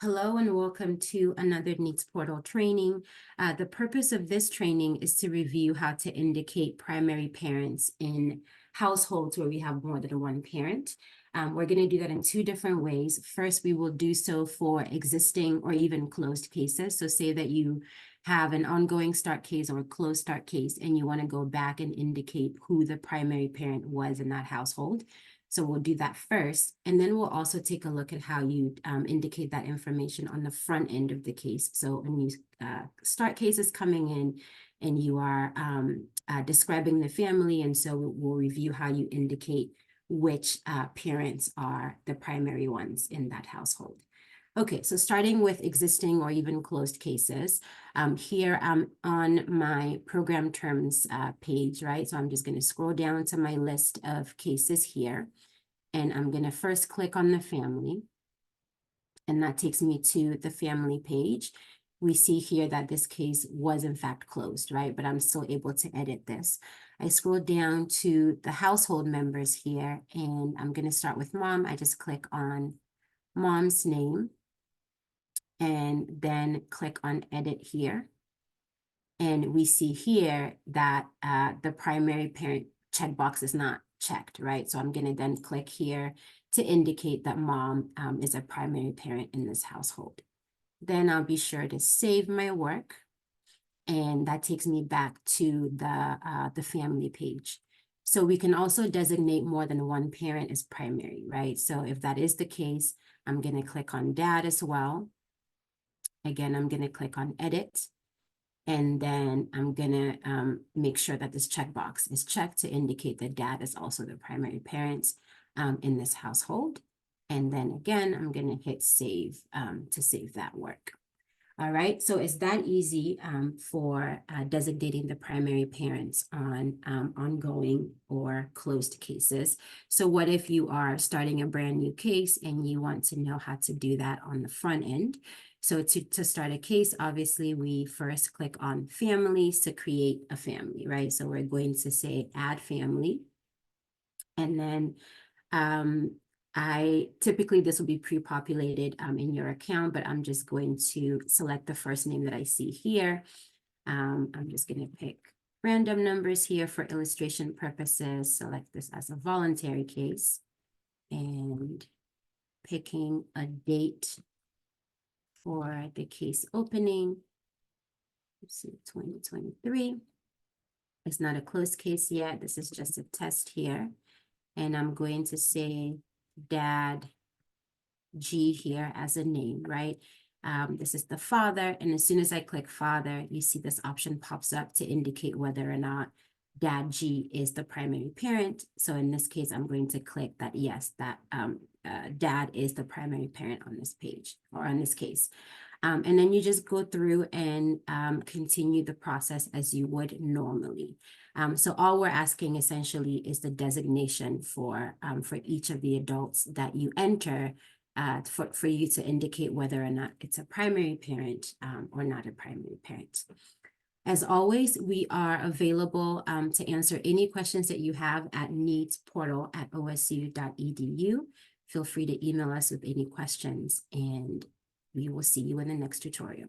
Hello and welcome to another NEETS portal training. The purpose of this training is to review how to indicate primary parents in households where we have more than one parent. We're going to do that in two different ways. First, we will do so for existing or even closed cases. So say that you have an ongoing start case or a closed start case and you want to go back and indicate who the primary parent was in that household. So we'll do that first, and then we'll also take a look at how you indicate that information on the front end of the case. So when you start cases coming in and you are describing the family, and so we'll review how you indicate which parents are the primary ones in that household. Okay, so starting with existing or even closed cases, here I'm on my program terms page, right? So I'm just going to scroll down to my list of cases here, and I'm going to first click on the family, and that takes me to the family page. We see here that this case was in fact closed, right? But I'm still able to edit this. I scroll down to the household members here, and I'm going to start with mom. I just click on mom's name, and then click on edit here. And we see here that the primary parent checkbox is not checked, right? So I'm going to then click here to indicate that mom is a primary parent in this household. Then I'll be sure to save my work. And that takes me back to the family page. So we can also designate more than one parent as primary, right? So if that is the case, I'm going to click on dad as well. Again, I'm going to click on edit, and then I'm going to make sure that this checkbox is checked to indicate that dad is also the primary parent in this household. And then again, I'm going to hit save to save that work. All right, so it's that easy for designating the primary parents on ongoing or closed cases. So what if you are starting a brand new case and you want to know how to do that on the front end? So to start a case, obviously, we first click on families to create a family, right? So we're going to say add family. And then typically this will be pre-populated in your account, but I'm just going to select the first name that I see here. I'm just going to pick random numbers here for illustration purposes. Select this as a voluntary case and picking a date for the case opening. Let's see, 2023. It's not a closed case yet. This is just a test here. And I'm going to say Dad G here as a name, right? This is the father. And as soon as I click father, you see this option pops up to indicate whether or not Dad G is the primary parent. So in this case, I'm going to click that yes, that dad is the primary parent on this page or on this case. And then you just go through and continue the process as you would normally. So all we're asking essentially is the designation for each of the adults that you enter for you to indicate whether or not it's a primary parent or not a primary parent. As always, we are available to answer any questions that you have at needsportal@osu.edu. Feel free to email us with any questions, and we will see you in the next tutorial.